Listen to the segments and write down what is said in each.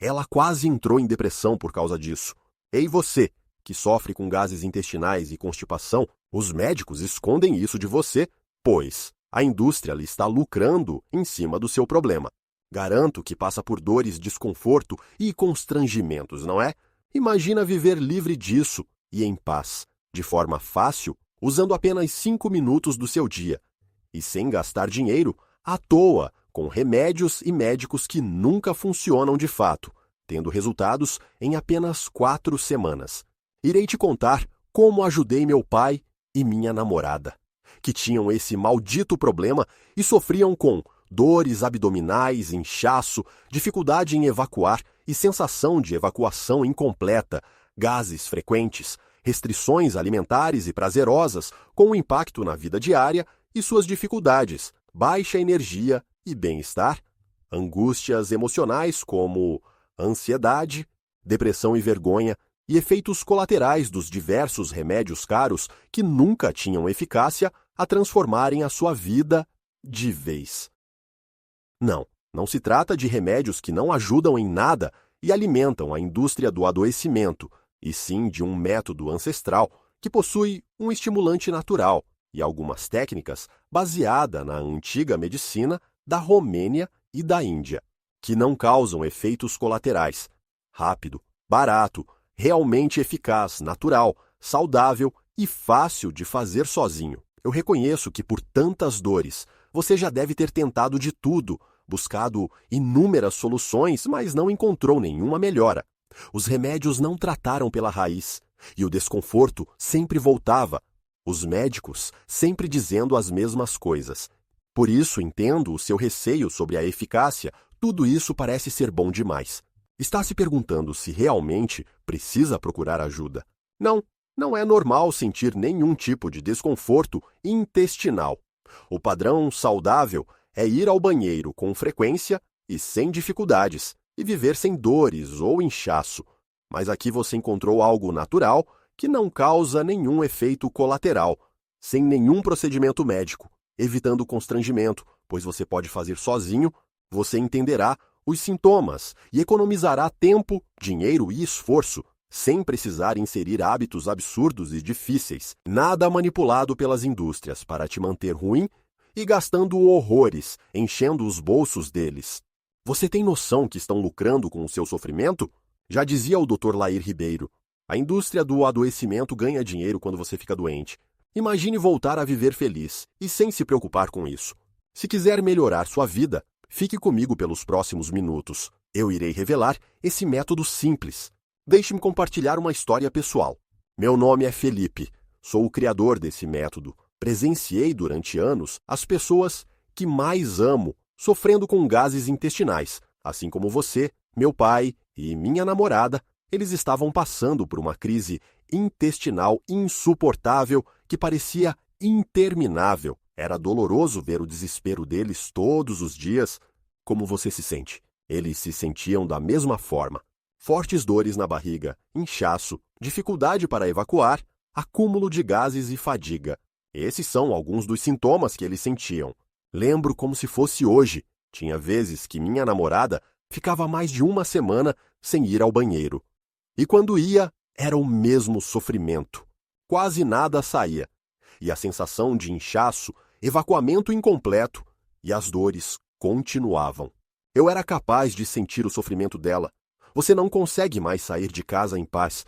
Ela quase entrou em depressão por causa disso. Ei você, que sofre com gases intestinais e constipação, os médicos escondem isso de você, pois a indústria lhe está lucrando em cima do seu problema. Garanto que passa por dores, desconforto e constrangimentos, não é? Imagina viver livre disso e em paz, de forma fácil, usando apenas 5 minutos do seu dia, e sem gastar dinheiro à toa com remédios e médicos que nunca funcionam de fato, tendo resultados em apenas 4 semanas. Irei te contar como ajudei meu pai e minha namorada, que tinham esse maldito problema e sofriam com dores abdominais, inchaço, dificuldade em evacuar e sensação de evacuação incompleta, gases frequentes, restrições alimentares e prazerosas com impacto na vida diária e suas dificuldades, baixa energia e bem-estar, angústias emocionais como ansiedade, depressão e vergonha e efeitos colaterais dos diversos remédios caros que nunca tinham eficácia a transformarem a sua vida de vez. Não se trata de remédios que não ajudam em nada e alimentam a indústria do adoecimento, e sim de um método ancestral que possui um estimulante natural e algumas técnicas baseada na antiga medicina da Romênia e da Índia, que não causam efeitos colaterais. Rápido, barato, realmente eficaz, natural, saudável e fácil de fazer sozinho. Eu reconheço que por tantas dores, você já deve ter tentado de tudo, buscado inúmeras soluções, mas não encontrou nenhuma melhora. Os remédios não trataram pela raiz, e o desconforto sempre voltava. Os médicos sempre dizendo as mesmas coisas. Por isso entendo o seu receio sobre a eficácia, tudo isso parece ser bom demais. Está se perguntando se realmente precisa procurar ajuda. Não é normal sentir nenhum tipo de desconforto intestinal. O padrão saudável é ir ao banheiro com frequência e sem dificuldades, e viver sem dores ou inchaço. Mas aqui você encontrou algo natural que não causa nenhum efeito colateral, sem nenhum procedimento médico, evitando constrangimento, pois você pode fazer sozinho, você entenderá os sintomas e economizará tempo, dinheiro e esforço, sem precisar inserir hábitos absurdos e difíceis, nada manipulado pelas indústrias para te manter ruim e gastando horrores, enchendo os bolsos deles. Você tem noção que estão lucrando com o seu sofrimento? Já dizia o Dr. Lair Ribeiro, a indústria do adoecimento ganha dinheiro quando você fica doente. Imagine voltar a viver feliz e sem se preocupar com isso. Se quiser melhorar sua vida, fique comigo pelos próximos minutos. Eu irei revelar esse método simples. Deixe-me compartilhar uma história pessoal. Meu nome é Felipe, sou o criador desse método. Presenciei durante anos as pessoas que mais amo sofrendo com gases intestinais, assim como você, meu pai e minha namorada. Eles estavam passando por uma crise intestinal insuportável que parecia interminável. Era doloroso ver o desespero deles todos os dias. Como você se sente? Eles se sentiam da mesma forma. Fortes dores na barriga, inchaço, dificuldade para evacuar, acúmulo de gases e fadiga. Esses são alguns dos sintomas que eles sentiam. Lembro como se fosse hoje. Tinha vezes que minha namorada ficava mais de uma semana sem ir ao banheiro. E quando ia, era o mesmo sofrimento. Quase nada saía. E a sensação de inchaço, evacuamento incompleto, e as dores continuavam. Eu era capaz de sentir o sofrimento dela. Você não consegue mais sair de casa em paz.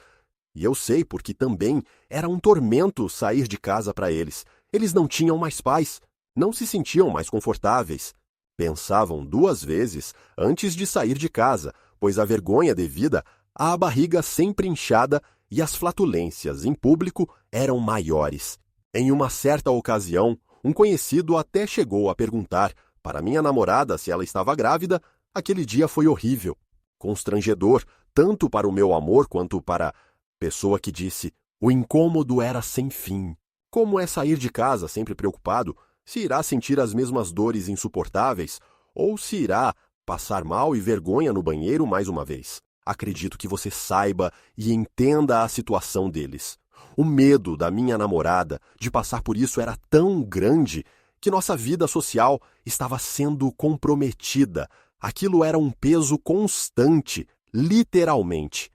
E eu sei porque também era um tormento sair de casa para eles. Eles não tinham mais paz, não se sentiam mais confortáveis. Pensavam 2 vezes antes de sair de casa, pois a vergonha devida à barriga sempre inchada e as flatulências em público eram maiores. Em uma certa ocasião, um conhecido até chegou a perguntar para minha namorada se ela estava grávida. Aquele dia foi horrível, constrangedor, tanto para o meu amor quanto para a pessoa que disse: o incômodo era sem fim. Como é sair de casa sempre preocupado se irá sentir as mesmas dores insuportáveis ou se irá passar mal e vergonha no banheiro mais uma vez? Acredito que você saiba e entenda a situação deles. O medo da minha namorada de passar por isso era tão grande que nossa vida social estava sendo comprometida. Aquilo era um peso constante, literalmente.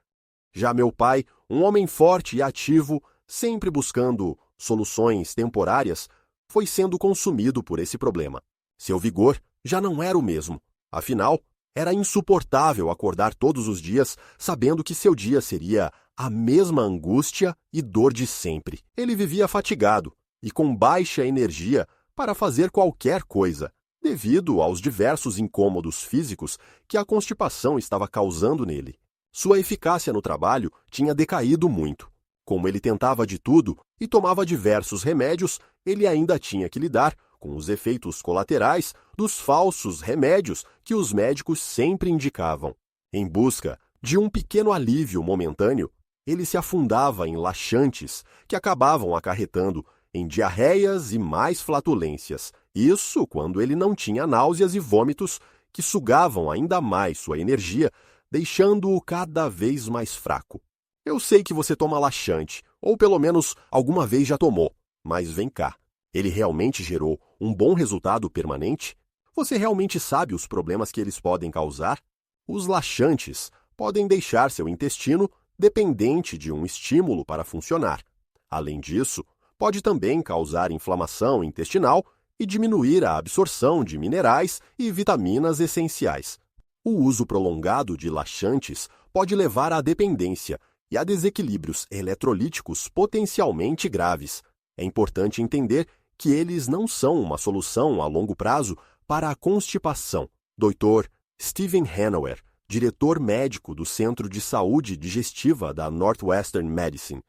Já meu pai, um homem forte e ativo, sempre buscando soluções temporárias, foi sendo consumido por esse problema. Seu vigor já não era o mesmo. Afinal, era insuportável acordar todos os dias sabendo que seu dia seria a mesma angústia e dor de sempre. Ele vivia fatigado e com baixa energia para fazer qualquer coisa, devido aos diversos incômodos físicos que a constipação estava causando nele. Sua eficácia no trabalho tinha decaído muito. Como ele tentava de tudo e tomava diversos remédios, ele ainda tinha que lidar com os efeitos colaterais dos falsos remédios que os médicos sempre indicavam. Em busca de um pequeno alívio momentâneo, ele se afundava em laxantes que acabavam acarretando em diarreias e mais flatulências. Isso quando ele não tinha náuseas e vômitos que sugavam ainda mais sua energia, deixando-o cada vez mais fraco. Eu sei que você toma laxante, ou pelo menos alguma vez já tomou, mas vem cá. Ele realmente gerou um bom resultado permanente? Você realmente sabe os problemas que eles podem causar? Os laxantes podem deixar seu intestino dependente de um estímulo para funcionar. Além disso, pode também causar inflamação intestinal e diminuir a absorção de minerais e vitaminas essenciais. O uso prolongado de laxantes pode levar à dependência e a desequilíbrios eletrolíticos potencialmente graves. É importante entender que eles não são uma solução a longo prazo para a constipação. Dr. Steven Hanover, diretor médico do Centro de Saúde Digestiva da Northwestern Medicine.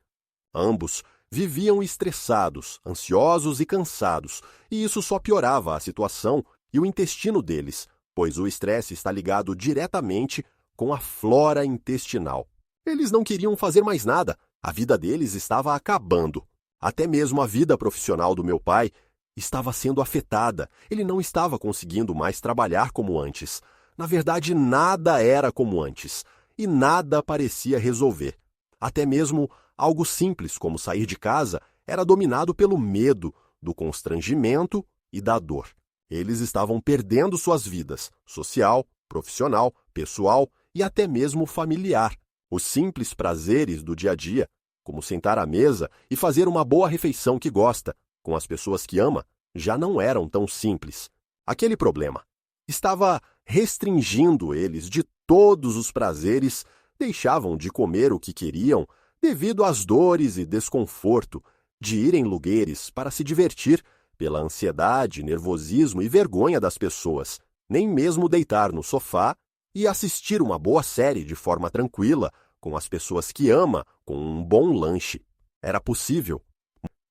Ambos viviam estressados, ansiosos e cansados, e isso só piorava a situação e o intestino deles, pois o estresse está ligado diretamente com a flora intestinal. Eles não queriam fazer mais nada, a vida deles estava acabando. Até mesmo a vida profissional do meu pai estava sendo afetada, ele não estava conseguindo mais trabalhar como antes. Na verdade, nada era como antes, e nada parecia resolver. Até mesmo algo simples como sair de casa era dominado pelo medo, do constrangimento e da dor. Eles estavam perdendo suas vidas, social, profissional, pessoal e até mesmo familiar. Os simples prazeres do dia a dia, como sentar à mesa e fazer uma boa refeição que gosta, com as pessoas que ama, já não eram tão simples. Aquele problema estava restringindo eles de todos os prazeres, deixavam de comer o que queriam devido às dores e desconforto, de ir em lugares para se divertir pela ansiedade, nervosismo e vergonha das pessoas, nem mesmo deitar no sofá e assistir uma boa série de forma tranquila, com as pessoas que ama, com um bom lanche. Era possível.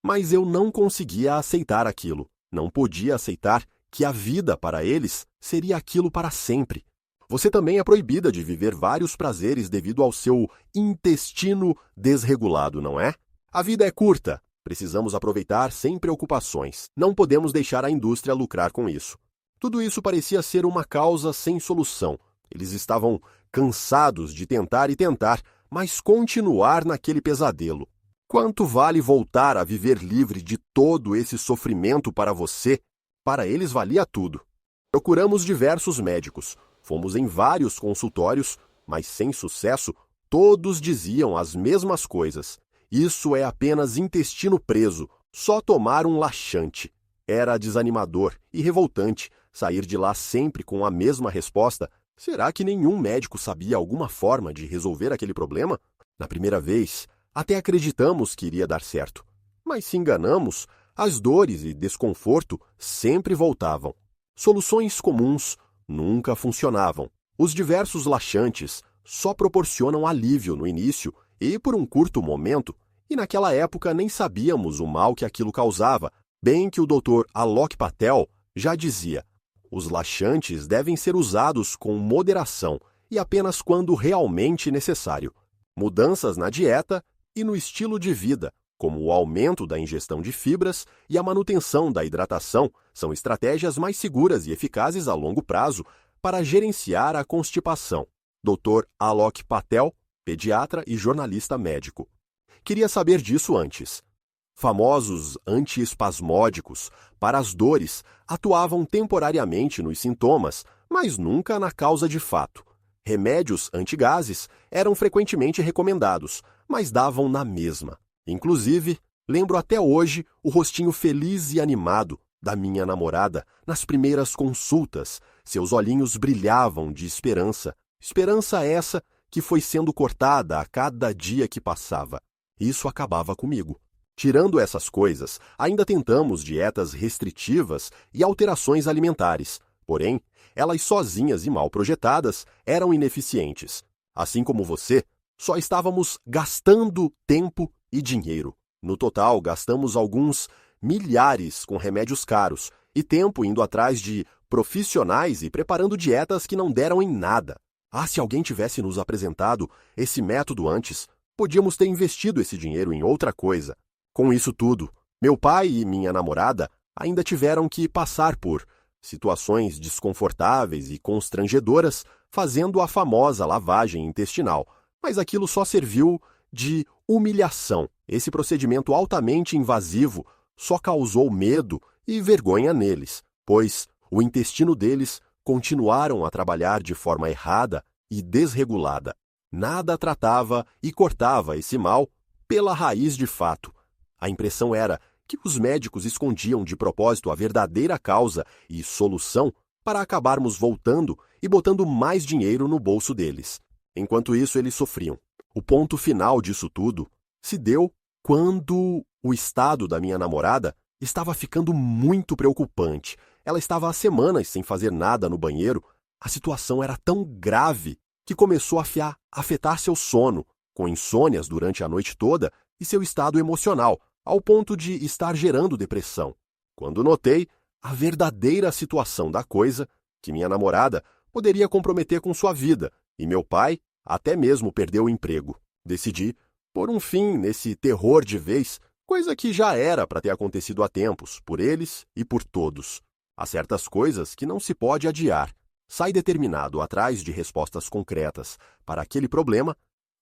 Mas eu não conseguia aceitar aquilo. Não podia aceitar que a vida para eles seria aquilo para sempre. Você também é proibida de viver vários prazeres devido ao seu intestino desregulado, não é? A vida é curta. Precisamos aproveitar sem preocupações. Não podemos deixar a indústria lucrar com isso. Tudo isso parecia ser uma causa sem solução. Eles estavam cansados de tentar e tentar, mas continuar naquele pesadelo. Quanto vale voltar a viver livre de todo esse sofrimento para você? Para eles valia tudo. Procuramos diversos médicos, fomos em vários consultórios, mas sem sucesso, todos diziam as mesmas coisas. Isso é apenas intestino preso, só tomar um laxante. Era desanimador e revoltante sair de lá sempre com a mesma resposta. Será que nenhum médico sabia alguma forma de resolver aquele problema? Na primeira vez, até acreditamos que iria dar certo. Mas se enganamos, as dores e desconforto sempre voltavam. Soluções comuns nunca funcionavam. Os diversos laxantes só proporcionam alívio no início e por um curto momento, e naquela época nem sabíamos o mal que aquilo causava, bem que o Dr. Alok Patel já dizia: os laxantes devem ser usados com moderação e apenas quando realmente necessário. Mudanças na dieta e no estilo de vida, como o aumento da ingestão de fibras e a manutenção da hidratação, são estratégias mais seguras e eficazes a longo prazo para gerenciar a constipação. Dr. Alok Patel, pediatra e jornalista médico. Queria saber disso antes. Famosos antiespasmódicos para as dores atuavam temporariamente nos sintomas, mas nunca na causa de fato. Remédios antigases eram frequentemente recomendados, mas davam na mesma. Inclusive, lembro até hoje o rostinho feliz e animado da minha namorada nas primeiras consultas. Seus olhinhos brilhavam de esperança. Esperança essa que foi sendo cortada a cada dia que passava. Isso acabava comigo. Tirando essas coisas, ainda tentamos dietas restritivas e alterações alimentares. Porém, elas sozinhas e mal projetadas eram ineficientes. Assim como você, só estávamos gastando tempo e dinheiro. No total, gastamos alguns milhares com remédios caros e tempo indo atrás de profissionais e preparando dietas que não deram em nada. Se alguém tivesse nos apresentado esse método antes, podíamos ter investido esse dinheiro em outra coisa. Com isso tudo, meu pai e minha namorada ainda tiveram que passar por situações desconfortáveis e constrangedoras, fazendo a famosa lavagem intestinal. Mas aquilo só serviu de humilhação. Esse procedimento altamente invasivo só causou medo e vergonha neles, pois o intestino deles continuaram a trabalhar de forma errada e desregulada. Nada tratava e cortava esse mal pela raiz de fato. A impressão era que os médicos escondiam de propósito a verdadeira causa e solução para acabarmos voltando e botando mais dinheiro no bolso deles. Enquanto isso, eles sofriam. O ponto final disso tudo se deu quando o estado da minha namorada estava ficando muito preocupante. Ela estava há semanas sem fazer nada no banheiro. A situação era tão grave que começou a afetar seu sono, com insônias durante a noite toda e seu estado emocional, ao ponto de estar gerando depressão. Quando notei a verdadeira situação da coisa, que minha namorada poderia comprometer com sua vida, e meu pai até mesmo perdeu o emprego. Decidi pôr um fim nesse terror de vez, coisa que já era para ter acontecido há tempos, por eles e por todos. Há certas coisas que não se pode adiar. Sai determinado atrás de respostas concretas para aquele problema.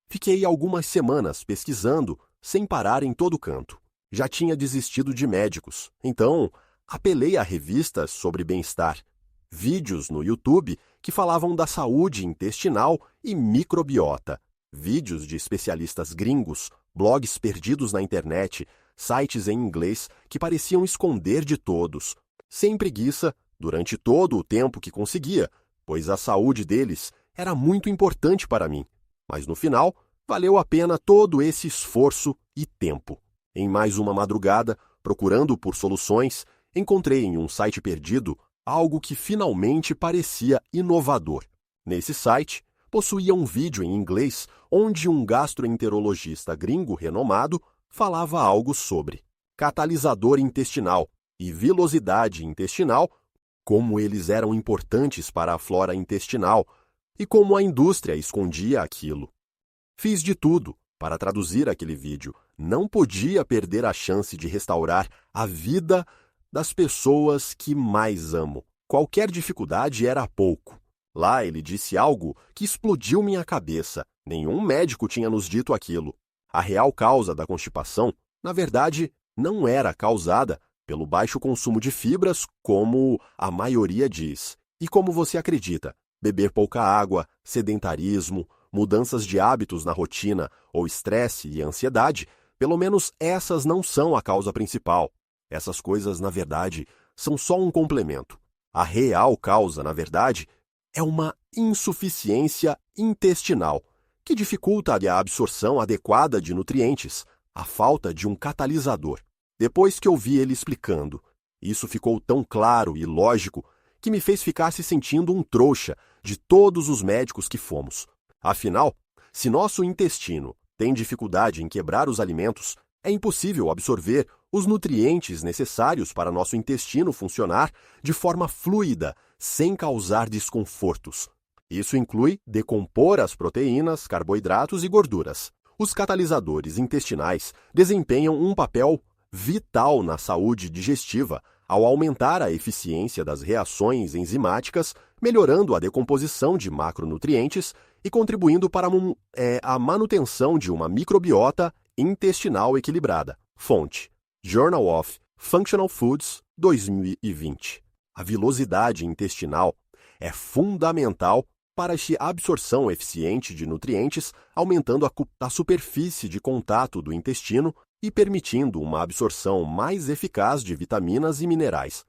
Fiquei algumas semanas pesquisando, sem parar em todo canto. Já tinha desistido de médicos, então apelei a revistas sobre bem-estar, vídeos no YouTube que falavam da saúde intestinal e microbiota, vídeos de especialistas gringos, blogs perdidos na internet, sites em inglês que pareciam esconder de todos, sem preguiça, durante todo o tempo que conseguia, pois a saúde deles era muito importante para mim. Mas no final, valeu a pena todo esse esforço e tempo. Em mais uma madrugada, procurando por soluções, encontrei em um site perdido algo que finalmente parecia inovador. Nesse site, possuía um vídeo em inglês onde um gastroenterologista gringo renomado falava algo sobre catalisador intestinal e vilosidade intestinal, como eles eram importantes para a flora intestinal e como a indústria escondia aquilo. Fiz de tudo para traduzir aquele vídeo. Não podia perder a chance de restaurar a vida das pessoas que mais amo. Qualquer dificuldade era pouco. Lá ele disse algo que explodiu minha cabeça. Nenhum médico tinha nos dito aquilo. A real causa da constipação, na verdade, não era causada pelo baixo consumo de fibras, como a maioria diz. E como você acredita, beber pouca água, sedentarismo, mudanças de hábitos na rotina ou estresse e ansiedade, pelo menos essas não são a causa principal. Essas coisas, na verdade, são só um complemento. A real causa, na verdade, é uma insuficiência intestinal, que dificulta a absorção adequada de nutrientes, a falta de um catalisador. Depois que eu vi ele explicando, isso ficou tão claro e lógico que me fez ficar se sentindo um trouxa de todos os médicos que fomos. Afinal, se nosso intestino tem dificuldade em quebrar os alimentos, é impossível absorver os nutrientes necessários para nosso intestino funcionar de forma fluida, sem causar desconfortos. Isso inclui decompor as proteínas, carboidratos e gorduras. Os catalisadores intestinais desempenham um papel vital na saúde digestiva ao aumentar a eficiência das reações enzimáticas, melhorando a decomposição de macronutrientes e contribuindo para a manutenção de uma microbiota intestinal equilibrada. Fonte: Journal of Functional Foods, 2020. A vilosidade intestinal é fundamental para a absorção eficiente de nutrientes, aumentando a superfície de contato do intestino e permitindo uma absorção mais eficaz de vitaminas e minerais.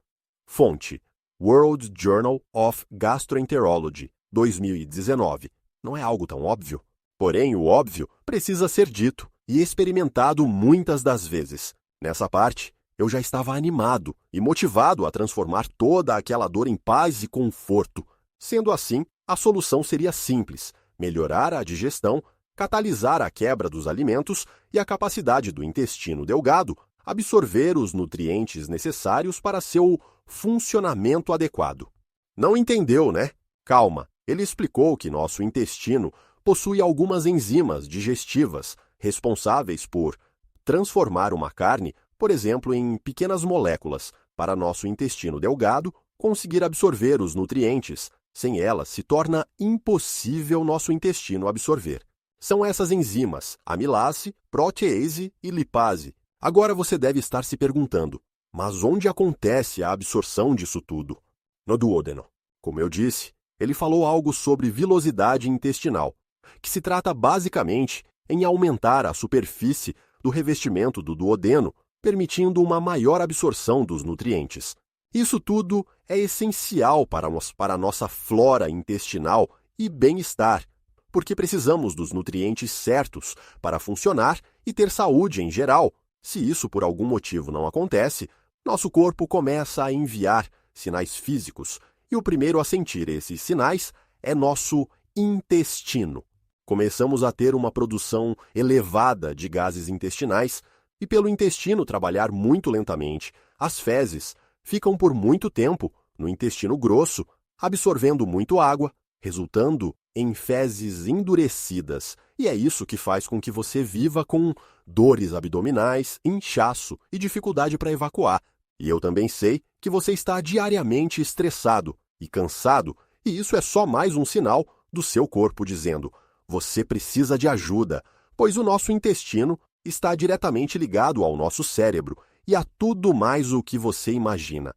Fonte: World Journal of Gastroenterology, 2019. Não é algo tão óbvio? Porém, o óbvio precisa ser dito e experimentado muitas das vezes. Nessa parte, eu já estava animado e motivado a transformar toda aquela dor em paz e conforto. Sendo assim, a solução seria simples: melhorar a digestão, catalisar a quebra dos alimentos e a capacidade do intestino delgado absorver os nutrientes necessários para seu funcionamento adequado. Não entendeu, né? Calma, ele explicou que nosso intestino possui algumas enzimas digestivas responsáveis por transformar uma carne, por exemplo, em pequenas moléculas, para nosso intestino delgado conseguir absorver os nutrientes. Sem elas, se torna impossível nosso intestino absorver. São essas enzimas, amilase, protease e lipase. Agora você deve estar se perguntando, mas onde acontece a absorção disso tudo? No duodeno. Como eu disse, ele falou algo sobre vilosidade intestinal, que se trata basicamente em aumentar a superfície do revestimento do duodeno, permitindo uma maior absorção dos nutrientes. Isso tudo é essencial para a nossa flora intestinal e bem-estar, porque precisamos dos nutrientes certos para funcionar e ter saúde em geral. Se isso por algum motivo não acontece, nosso corpo começa a enviar sinais físicos, e o primeiro a sentir esses sinais é nosso intestino. Começamos a ter uma produção elevada de gases intestinais, e pelo intestino trabalhar muito lentamente, as fezes ficam por muito tempo no intestino grosso, absorvendo muito água, resultando em fezes endurecidas. E é isso que faz com que você viva com dores abdominais, inchaço e dificuldade para evacuar. E eu também sei que você está diariamente estressado e cansado, e isso é só mais um sinal do seu corpo dizendo: você precisa de ajuda, pois o nosso intestino está diretamente ligado ao nosso cérebro e a tudo mais o que você imagina.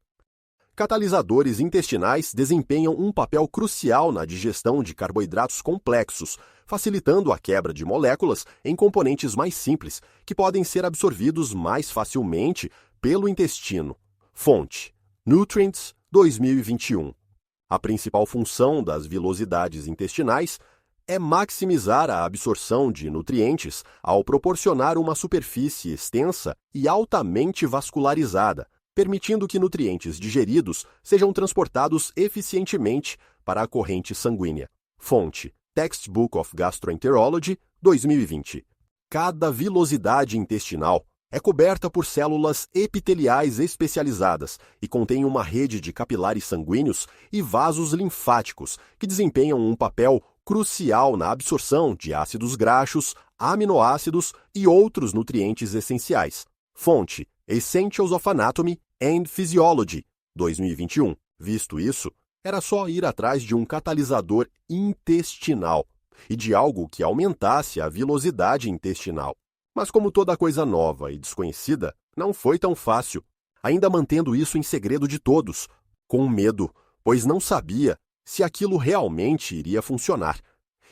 Catalisadores intestinais desempenham um papel crucial na digestão de carboidratos complexos, facilitando a quebra de moléculas em componentes mais simples, que podem ser absorvidos mais facilmente pelo intestino. Fonte: Nutrients, 2021. A principal função das vilosidades intestinais é maximizar a absorção de nutrientes ao proporcionar uma superfície extensa e altamente vascularizada, permitindo que nutrientes digeridos sejam transportados eficientemente para a corrente sanguínea. Fonte: Textbook of Gastroenterology, 2020. Cada vilosidade intestinal é coberta por células epiteliais especializadas e contém uma rede de capilares sanguíneos e vasos linfáticos que desempenham um papel crucial na absorção de ácidos graxos, aminoácidos e outros nutrientes essenciais. Fonte: Essentials of Anatomy and Physiology, 2021. Visto isso, era só ir atrás de um catalisador intestinal e de algo que aumentasse a vilosidade intestinal. Mas como toda coisa nova e desconhecida, não foi tão fácil, ainda mantendo isso em segredo de todos, com medo, pois não sabia se aquilo realmente iria funcionar.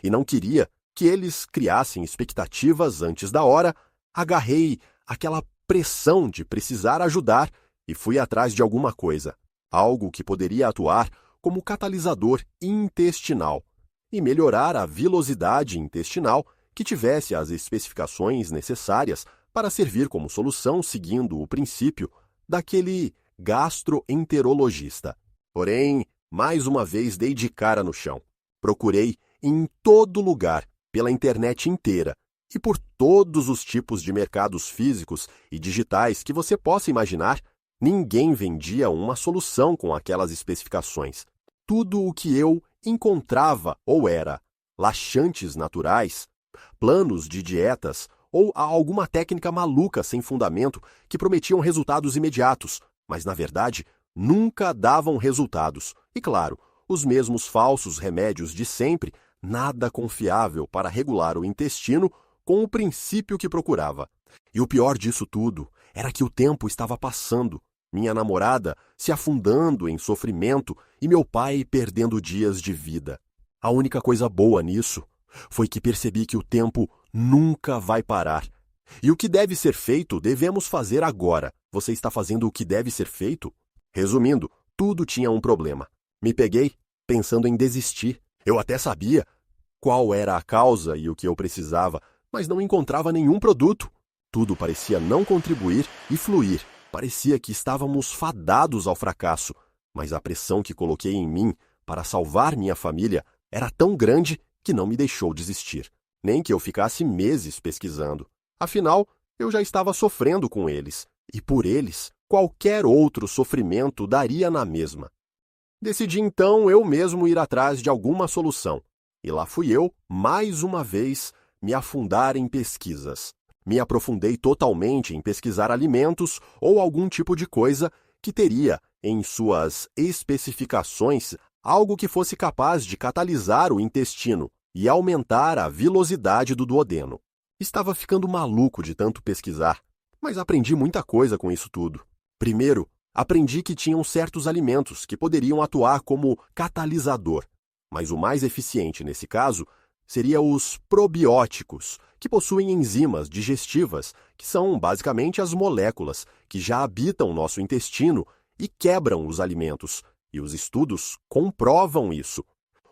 E não queria que eles criassem expectativas antes da hora, agarrei aquela pressão de precisar ajudar e fui atrás de alguma coisa, algo que poderia atuar como catalisador intestinal e melhorar a vilosidade intestinal que tivesse as especificações necessárias para servir como solução seguindo o princípio daquele gastroenterologista. Porém, mais uma vez dei de cara no chão. Procurei em todo lugar, pela internet inteira, e por todos os tipos de mercados físicos e digitais que você possa imaginar, ninguém vendia uma solução com aquelas especificações. Tudo o que eu encontrava ou era laxantes naturais, planos de dietas ou alguma técnica maluca sem fundamento que prometiam resultados imediatos, mas na verdade nunca davam resultados. E claro, os mesmos falsos remédios de sempre, nada confiável para regular o intestino com o princípio que procurava. E o pior disso tudo era que o tempo estava passando, minha namorada se afundando em sofrimento e meu pai perdendo dias de vida. A única coisa boa nisso foi que percebi que o tempo nunca vai parar. E o que deve ser feito, devemos fazer agora. Você está fazendo o que deve ser feito? Resumindo, tudo tinha um problema. Me peguei pensando em desistir. Eu até sabia qual era a causa e o que eu precisava, mas não encontrava nenhum produto. Tudo parecia não contribuir e fluir. Parecia que estávamos fadados ao fracasso, mas a pressão que coloquei em mim para salvar minha família era tão grande que não me deixou desistir, nem que eu ficasse meses pesquisando. Afinal, eu já estava sofrendo com eles, e por eles, qualquer outro sofrimento daria na mesma. Decidi então eu mesmo ir atrás de alguma solução, e lá fui eu, mais uma vez, me afundar em pesquisas. Me aprofundei totalmente em pesquisar alimentos ou algum tipo de coisa que teria, em suas especificações, algo que fosse capaz de catalisar o intestino e aumentar a vilosidade do duodeno. Estava ficando maluco de tanto pesquisar, mas aprendi muita coisa com isso tudo. Primeiro, aprendi que tinham certos alimentos que poderiam atuar como catalisador, mas o mais eficiente nesse caso seria os probióticos, que possuem enzimas digestivas, que são basicamente as moléculas que já habitam nosso intestino e quebram os alimentos, e os estudos comprovam isso.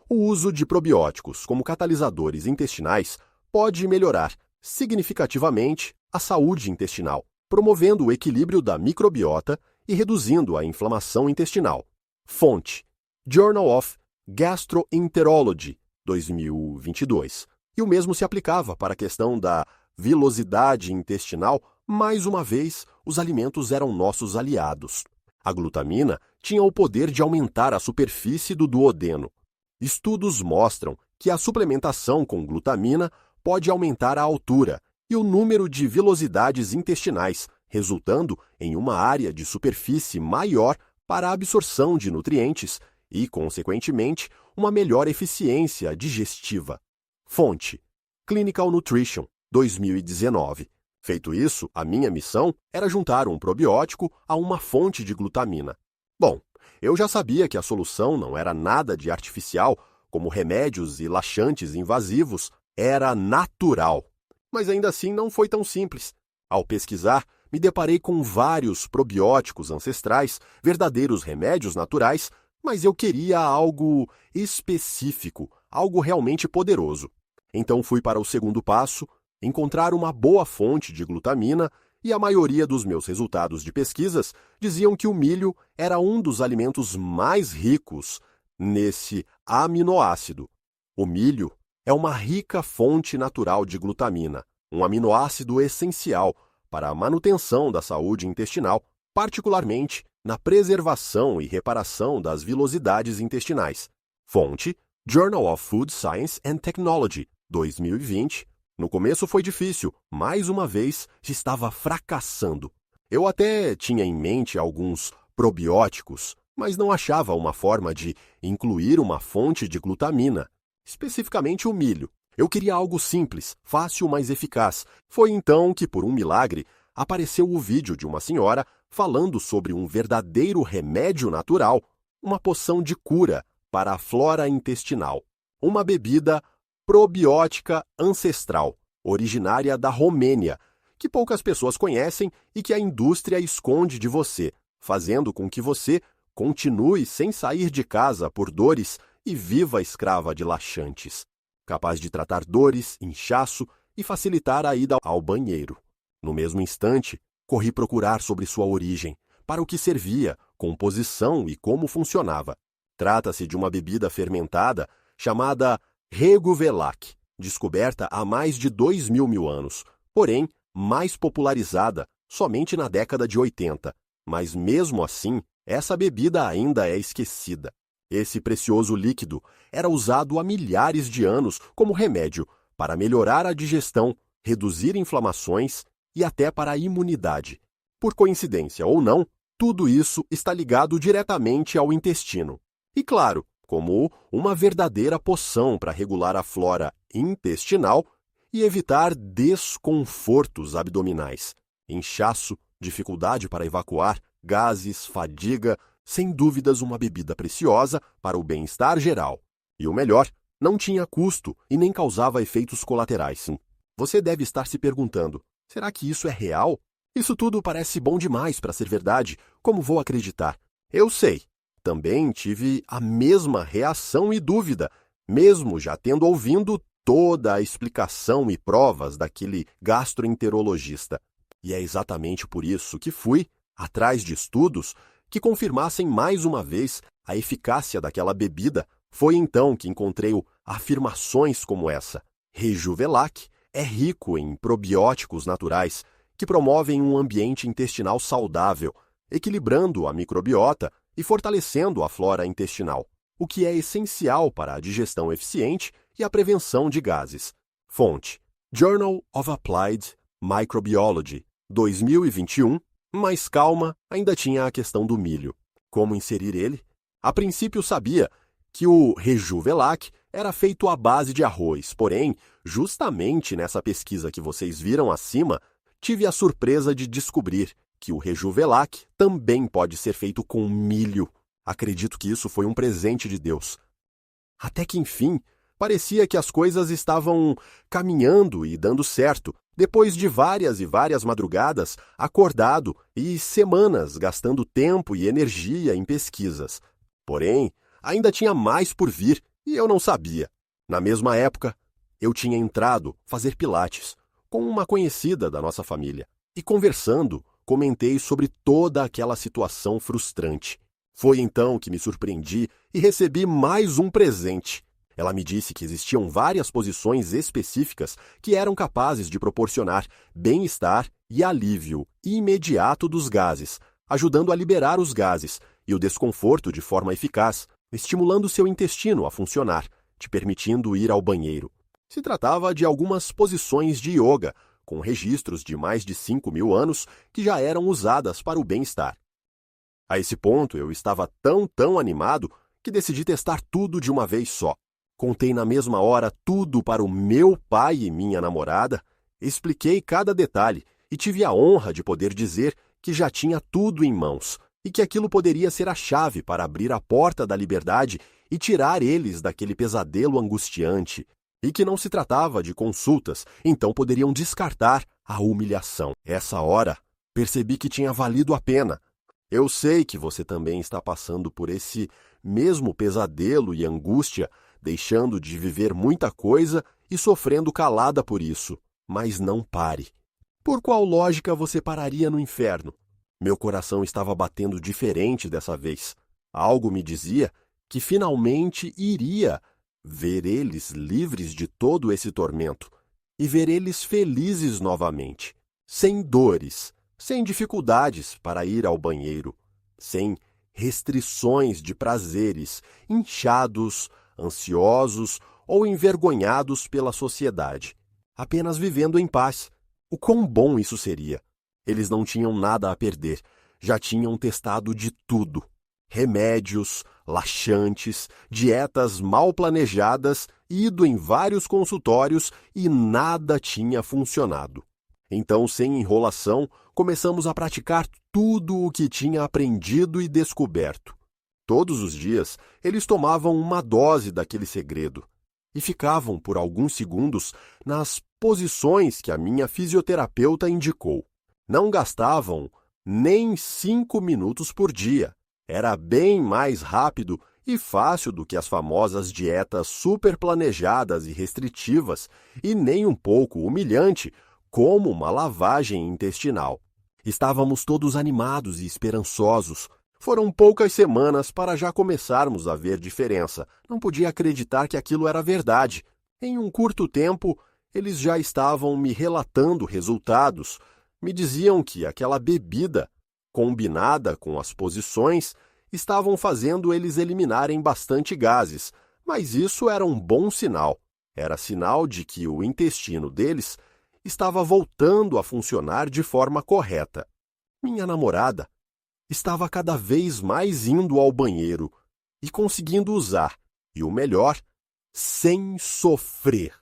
O uso de probióticos como catalisadores intestinais pode melhorar significativamente a saúde intestinal, promovendo o equilíbrio da microbiota e reduzindo a inflamação intestinal. Fonte: Journal of Gastroenterology, 2022. E o mesmo se aplicava para a questão da vilosidade intestinal. Mais uma vez, os alimentos eram nossos aliados. A glutamina tinha o poder de aumentar a superfície do duodeno. Estudos mostram que a suplementação com glutamina pode aumentar a altura e o número de vilosidades intestinais, resultando em uma área de superfície maior para a absorção de nutrientes e, consequentemente, uma melhor eficiência digestiva. Fonte: Clinical Nutrition, 2019. Feito isso, a minha missão era juntar um probiótico a uma fonte de glutamina. Bom, eu já sabia que a solução não era nada de artificial, como remédios e laxantes invasivos, era natural. Mas ainda assim não foi tão simples. Ao pesquisar, me deparei com vários probióticos ancestrais, verdadeiros remédios naturais, mas eu queria algo específico, algo realmente poderoso. Então fui para o segundo passo, encontrar uma boa fonte de glutamina, e a maioria dos meus resultados de pesquisas diziam que o milho era um dos alimentos mais ricos nesse aminoácido. O milho é uma rica fonte natural de glutamina, um aminoácido essencial para a manutenção da saúde intestinal, particularmente na preservação e reparação das vilosidades intestinais. Fonte: Journal of Food Science and Technology, 2020. No começo foi difícil, mais uma vez estava fracassando. Eu até tinha em mente alguns probióticos, mas não achava uma forma de incluir uma fonte de glutamina, especificamente o milho. Eu queria algo simples, fácil, mas eficaz. Foi então que, por um milagre, apareceu o vídeo de uma senhora falando sobre um verdadeiro remédio natural, uma poção de cura para a flora intestinal, uma bebida probiótica ancestral, originária da Romênia, que poucas pessoas conhecem e que a indústria esconde de você, fazendo com que você continue sem sair de casa por dores e viva escrava de laxantes, capaz de tratar dores, inchaço e facilitar a ida ao banheiro. No mesmo instante, corri procurar sobre sua origem, para o que servia, composição e como funcionava. Trata-se de uma bebida fermentada chamada Reguvelac, descoberta há mais de 2.000 anos, porém mais popularizada somente na década de 80. Mas mesmo assim, essa bebida ainda é esquecida. Esse precioso líquido era usado há milhares de anos como remédio para melhorar a digestão, reduzir inflamações e até para a imunidade. Por coincidência ou não, tudo isso está ligado diretamente ao intestino. E claro, como uma verdadeira poção para regular a flora intestinal e evitar desconfortos abdominais, inchaço, dificuldade para evacuar, gases, fadiga, sem dúvidas uma bebida preciosa para o bem-estar geral. E o melhor, Não tinha custo e nem causava efeitos colaterais. Você deve estar se perguntando, será que isso é real? Isso tudo parece bom demais para ser verdade. Como vou acreditar? Eu sei. Também tive a mesma reação e dúvida, mesmo já tendo ouvido toda a explicação e provas daquele gastroenterologista. E é exatamente por isso que fui atrás de estudos que confirmassem mais uma vez a eficácia daquela bebida. Foi então que encontrei afirmações como essa. Rejuvelac é rico em probióticos naturais que promovem um ambiente intestinal saudável, equilibrando a microbiota e fortalecendo a flora intestinal, o que é essencial para a digestão eficiente e a prevenção de gases. Fonte: Journal of Applied Microbiology, 2021, mas calma, ainda tinha a questão do milho. Como inserir ele? A princípio sabia que o Rejuvelac era feito à base de arroz, porém, justamente nessa pesquisa que vocês viram acima, tive a surpresa de descobrir que o Rejuvelac também pode ser feito com milho. Acredito que isso foi um presente de Deus. Até que, enfim, parecia que as coisas estavam caminhando e dando certo, depois de várias e várias madrugadas acordado e semanas gastando tempo e energia em pesquisas. Porém, ainda tinha mais por vir e eu não sabia. Na mesma época, eu tinha entrado fazer pilates com uma conhecida da nossa família e, conversando, comentei sobre toda aquela situação frustrante. Foi então que me surpreendi e recebi mais um presente. Ela me disse que existiam várias posições específicas que eram capazes de proporcionar bem-estar e alívio imediato dos gases, ajudando a liberar os gases e o desconforto de forma eficaz, estimulando seu intestino a funcionar, te permitindo ir ao banheiro. Se tratava de algumas posições de yoga, com registros de mais de 5.000 anos que já eram usadas para o bem-estar. A esse ponto, eu estava tão animado que decidi testar tudo de uma vez só. Contei na mesma hora tudo para o meu pai e minha namorada, expliquei cada detalhe e tive a honra de poder dizer que já tinha tudo em mãos e que aquilo poderia ser a chave para abrir a porta da liberdade e tirar eles daquele pesadelo angustiante, e que não se tratava de consultas, então poderiam descartar a humilhação. Essa hora, percebi que tinha valido a pena. Eu sei que você também está passando por esse mesmo pesadelo e angústia, deixando de viver muita coisa e sofrendo calada por isso. Mas não pare. Por qual lógica você pararia no inferno? Meu coração estava batendo diferente dessa vez. Algo me dizia que finalmente iria ver eles livres de todo esse tormento e ver eles felizes novamente, sem dores, sem dificuldades para ir ao banheiro, sem restrições de prazeres, inchados, ansiosos ou envergonhados pela sociedade, apenas vivendo em paz. O quão bom isso seria! Eles não tinham nada a perder, já tinham testado de tudo. Remédios, laxantes, dietas mal planejadas, ido em vários consultórios e nada tinha funcionado. Então, sem enrolação, começamos a praticar tudo o que tinha aprendido e descoberto. Todos os dias, eles tomavam uma dose daquele segredo e ficavam por alguns segundos nas posições que a minha fisioterapeuta indicou. Não gastavam nem 5 minutos por dia. Era bem mais rápido e fácil do que as famosas dietas super planejadas e restritivas, e nem um pouco humilhante, como uma lavagem intestinal. Estávamos todos animados e esperançosos. Foram poucas semanas para já começarmos a ver diferença. Não podia acreditar que aquilo era verdade. Em um curto tempo, eles já estavam me relatando resultados. Me diziam que aquela bebida, combinada com as posições, estavam fazendo eles eliminarem bastante gases, mas isso era um bom sinal. Era sinal de que o intestino deles estava voltando a funcionar de forma correta. Minha namorada estava cada vez mais indo ao banheiro e conseguindo usar, e o melhor, sem sofrer.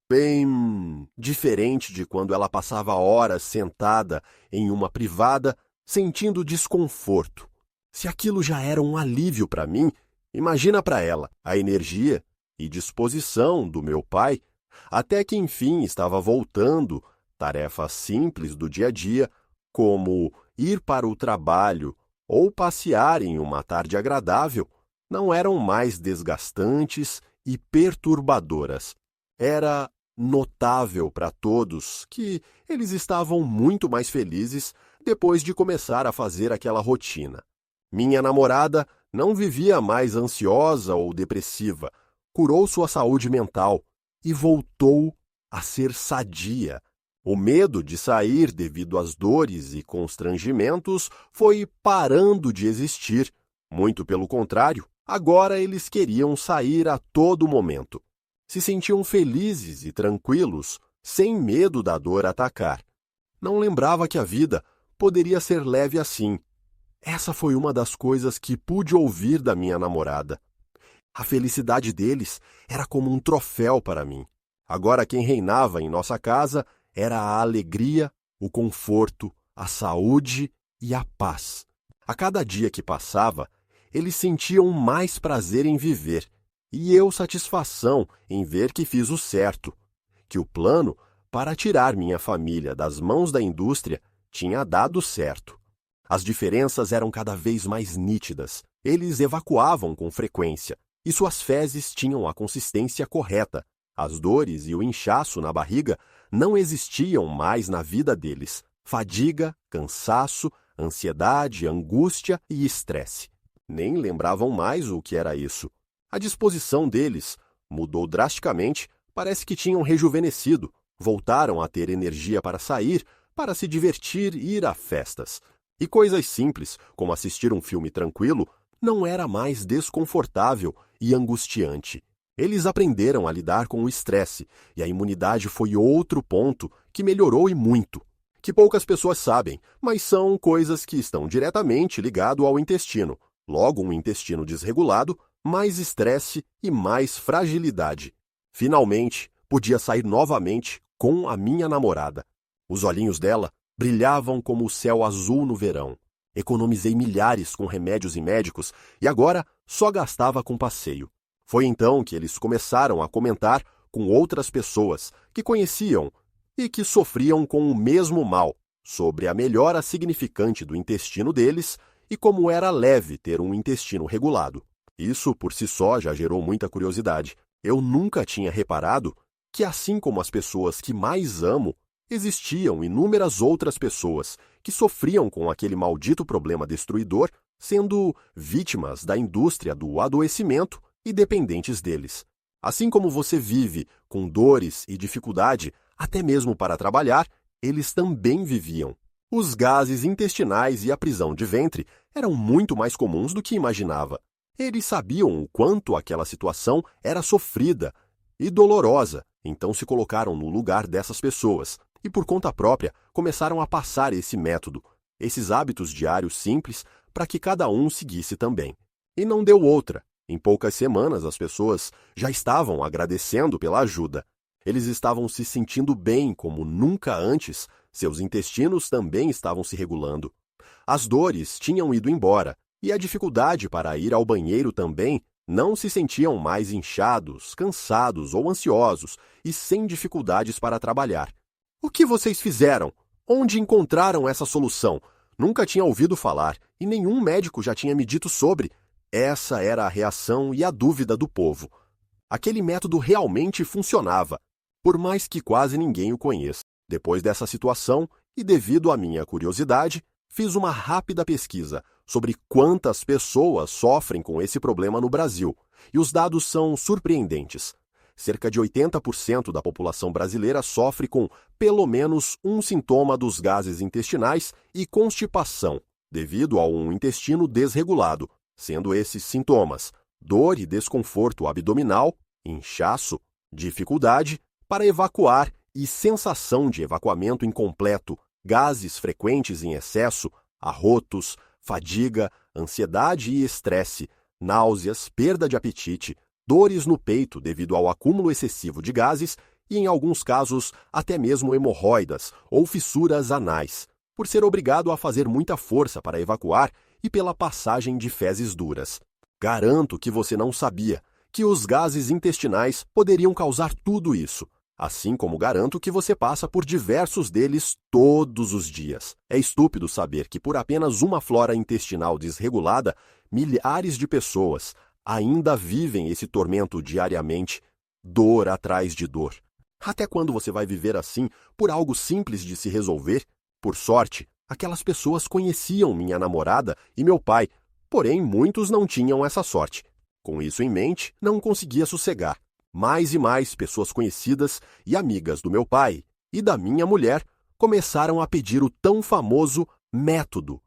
Bem diferente de quando ela passava horas sentada em uma privada, sentindo desconforto. Se aquilo já era um alívio para mim, imagina para ela. A energia e disposição do meu pai, até que enfim estava voltando, tarefas simples do dia a dia, como ir para o trabalho ou passear em uma tarde agradável, não eram mais desgastantes e perturbadoras. Era notável para todos que eles estavam muito mais felizes depois de começar a fazer aquela rotina. Minha namorada não vivia mais ansiosa ou depressiva, curou sua saúde mental e voltou a ser sadia. O medo de sair devido às dores e constrangimentos foi parando de existir. Muito pelo contrário, agora eles queriam sair a todo momento. Se sentiam felizes e tranquilos, sem medo da dor atacar. Não lembrava que a vida poderia ser leve assim. Essa foi uma das coisas que pude ouvir da minha namorada. A felicidade deles era como um troféu para mim. Agora quem reinava em nossa casa era a alegria, o conforto, a saúde e a paz. A cada dia que passava, eles sentiam mais prazer em viver e eu satisfação em ver que fiz o certo, que o plano para tirar minha família das mãos da indústria tinha dado certo. As diferenças eram cada vez mais nítidas. Eles evacuavam com frequência e suas fezes tinham a consistência correta. As dores e o inchaço na barriga não existiam mais na vida deles. Fadiga, cansaço, ansiedade, angústia e estresse. Nem lembravam mais o que era isso. A disposição deles mudou drasticamente, parece que tinham rejuvenescido, voltaram a ter energia para sair, para se divertir e ir a festas. E coisas simples, como assistir um filme tranquilo, não era mais desconfortável e angustiante. Eles aprenderam a lidar com o estresse, e a imunidade foi outro ponto que melhorou e muito. Que poucas pessoas sabem, mas são coisas que estão diretamente ligadas ao intestino. Logo, um intestino desregulado, mais estresse e mais fragilidade. Finalmente, podia sair novamente com a minha namorada. Os olhinhos dela brilhavam como o céu azul no verão. Economizei milhares com remédios e médicos e agora só gastava com passeio. Foi então que eles começaram a comentar com outras pessoas que conheciam e que sofriam com o mesmo mal, sobre a melhora significante do intestino deles e como era leve ter um intestino regulado. Isso, por si só, já gerou muita curiosidade. Eu nunca tinha reparado que, assim como as pessoas que mais amo, existiam inúmeras outras pessoas que sofriam com aquele maldito problema destruidor, sendo vítimas da indústria do adoecimento e dependentes deles. Assim como você vive com dores e dificuldade, até mesmo para trabalhar, eles também viviam. Os gases intestinais e a prisão de ventre eram muito mais comuns do que imaginava. Eles sabiam o quanto aquela situação era sofrida e dolorosa, então se colocaram no lugar dessas pessoas e, por conta própria, começaram a passar esse método, esses hábitos diários simples, para que cada um seguisse também. E não deu outra. Em poucas semanas, as pessoas já estavam agradecendo pela ajuda. Eles estavam se sentindo bem como nunca antes, seus intestinos também estavam se regulando. As dores tinham ido embora, e a dificuldade para ir ao banheiro também. Não se sentiam mais inchados, cansados ou ansiosos e sem dificuldades para trabalhar. O que vocês fizeram? Onde encontraram essa solução? Nunca tinha ouvido falar e nenhum médico já tinha me dito sobre. Essa era a reação e a dúvida do povo. Aquele método realmente funcionava, por mais que quase ninguém o conheça. Depois dessa situação, e devido à minha curiosidade, fiz uma rápida pesquisa sobre quantas pessoas sofrem com esse problema no Brasil, e os dados são surpreendentes. Cerca de 80% da população brasileira sofre com pelo menos um sintoma dos gases intestinais e constipação, devido a um intestino desregulado, sendo esses sintomas dor e desconforto abdominal, inchaço, dificuldade para evacuar e sensação de evacuamento incompleto, gases frequentes em excesso, arrotos, fadiga, ansiedade e estresse, náuseas, perda de apetite, dores no peito devido ao acúmulo excessivo de gases e, em alguns casos, até mesmo hemorroidas ou fissuras anais, por ser obrigado a fazer muita força para evacuar e pela passagem de fezes duras. Garanto que você não sabia que os gases intestinais poderiam causar tudo isso, assim como garanto que você passa por diversos deles todos os dias. É estúpido saber que por apenas uma flora intestinal desregulada, milhares de pessoas ainda vivem esse tormento diariamente, dor atrás de dor. Até quando você vai viver assim por algo simples de se resolver? Por sorte, aquelas pessoas conheciam minha namorada e meu pai, porém muitos não tinham essa sorte. Com isso em mente, não conseguia sossegar. Mais e mais pessoas conhecidas e amigas do meu pai e da minha mulher começaram a pedir o tão famoso método,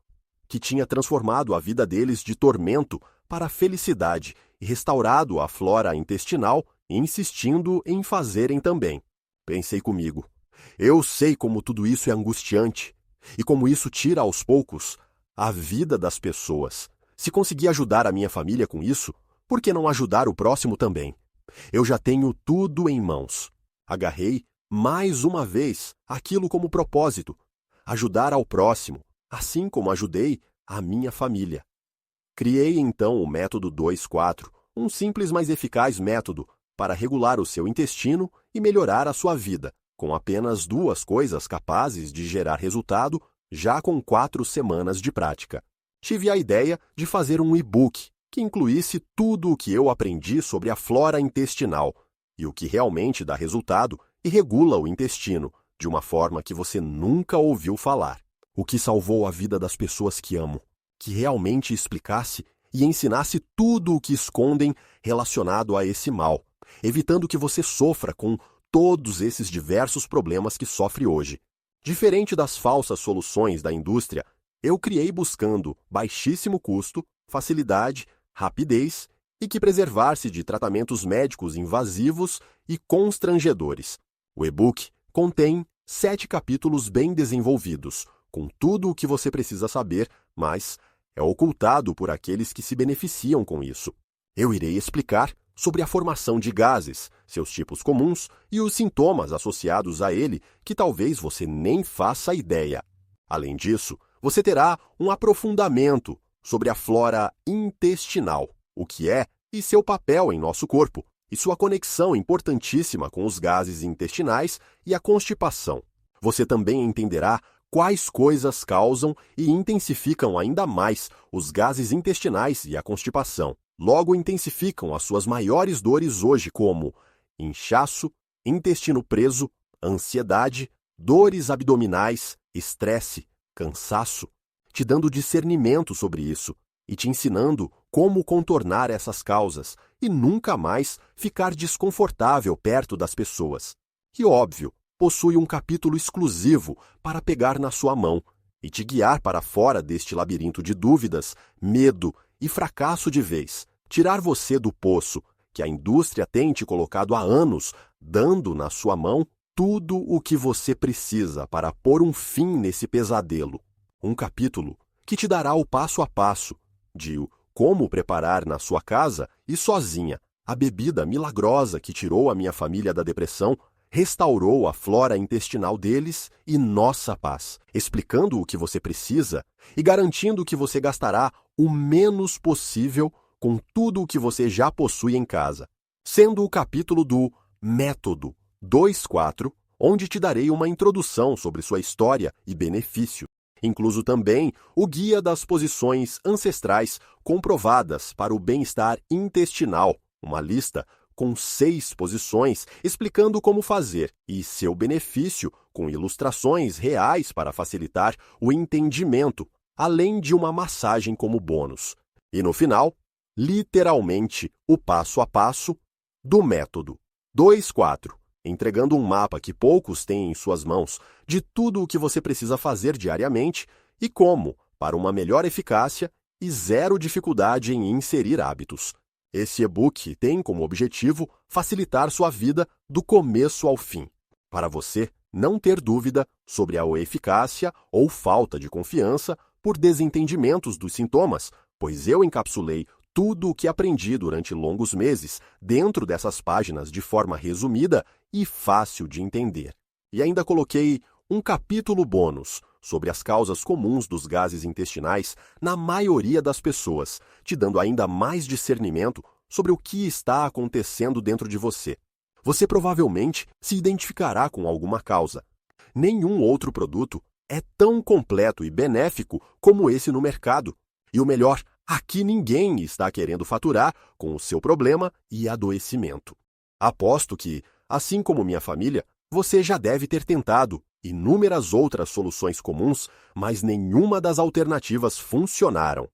que tinha transformado a vida deles de tormento para felicidade e restaurado a flora intestinal, insistindo em fazerem também. Pensei comigo, eu sei como tudo isso é angustiante e como isso tira aos poucos a vida das pessoas. Se conseguir ajudar a minha família com isso, por que não ajudar o próximo também? Eu já tenho tudo em mãos. Agarrei, mais uma vez, aquilo como propósito, ajudar ao próximo, assim como ajudei a minha família. Criei então o método 2-4, um simples mas eficaz método para regular o seu intestino e melhorar a sua vida, com apenas 2 coisas capazes de gerar resultado já com 4 semanas de prática. Tive a ideia de fazer um e-book que incluísse tudo o que eu aprendi sobre a flora intestinal e o que realmente dá resultado e regula o intestino, de uma forma que você nunca ouviu falar. O que salvou a vida das pessoas que amo, que realmente explicasse e ensinasse tudo o que escondem relacionado a esse mal, evitando que você sofra com todos esses diversos problemas que sofre hoje. Diferente das falsas soluções da indústria, eu criei buscando baixíssimo custo, facilidade, rapidez e que preservar-se de tratamentos médicos invasivos e constrangedores. O e-book contém 7 capítulos bem desenvolvidos, com tudo o que você precisa saber, mas é ocultado por aqueles que se beneficiam com isso. Eu irei explicar sobre a formação de gases, seus tipos comuns e os sintomas associados a ele que talvez você nem faça ideia. Além disso, você terá um aprofundamento sobre a flora intestinal, o que é e seu papel em nosso corpo, e sua conexão importantíssima com os gases intestinais e a constipação. Você também entenderá quais coisas causam e intensificam ainda mais os gases intestinais e a constipação. Logo intensificam as suas maiores dores hoje, como inchaço, intestino preso, ansiedade, dores abdominais, estresse, cansaço, te dando discernimento sobre isso e te ensinando como contornar essas causas e nunca mais ficar desconfortável perto das pessoas. E óbvio, possui um capítulo exclusivo para pegar na sua mão e te guiar para fora deste labirinto de dúvidas, medo e fracasso de vez, tirar você do poço que a indústria tem te colocado há anos, dando na sua mão tudo o que você precisa para pôr um fim nesse pesadelo. Um capítulo que te dará o passo a passo de como preparar na sua casa e sozinha a bebida milagrosa que tirou a minha família da depressão, restaurou a flora intestinal deles e nossa paz, explicando o que você precisa e garantindo que você gastará o menos possível com tudo o que você já possui em casa, sendo o capítulo do Método 2-4, onde te darei uma introdução sobre sua história e benefício, incluso também o guia das posições ancestrais comprovadas para o bem-estar intestinal, uma lista com 6 posições explicando como fazer e seu benefício com ilustrações reais para facilitar o entendimento, além de uma massagem como bônus. E no final, literalmente o passo a passo do método 2-4, entregando um mapa que poucos têm em suas mãos de tudo o que você precisa fazer diariamente e como, para uma melhor eficácia e 0 dificuldade em inserir hábitos. Esse e-book tem como objetivo facilitar sua vida do começo ao fim, para você não ter dúvida sobre a eficácia ou falta de confiança por desentendimentos dos sintomas, pois eu encapsulei tudo o que aprendi durante longos meses dentro dessas páginas de forma resumida e fácil de entender. E ainda coloquei um capítulo bônus sobre as causas comuns dos gases intestinais na maioria das pessoas, te dando ainda mais discernimento sobre o que está acontecendo dentro de você. Você provavelmente se identificará com alguma causa. Nenhum outro produto é tão completo e benéfico como esse no mercado. E o melhor, aqui ninguém está querendo faturar com o seu problema e adoecimento. Aposto que, assim como minha família, você já deve ter tentado inúmeras outras soluções comuns, mas nenhuma das alternativas funcionaram.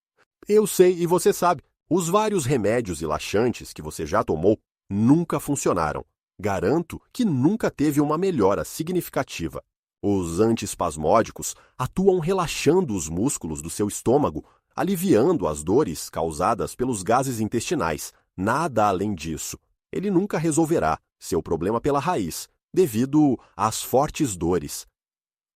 Eu sei e você sabe, os vários remédios e laxantes que você já tomou nunca funcionaram. Garanto que nunca teve uma melhora significativa. Os antiespasmódicos atuam relaxando os músculos do seu estômago, aliviando as dores causadas pelos gases intestinais. Nada além disso. Ele nunca resolverá seu problema pela raiz, devido às fortes dores.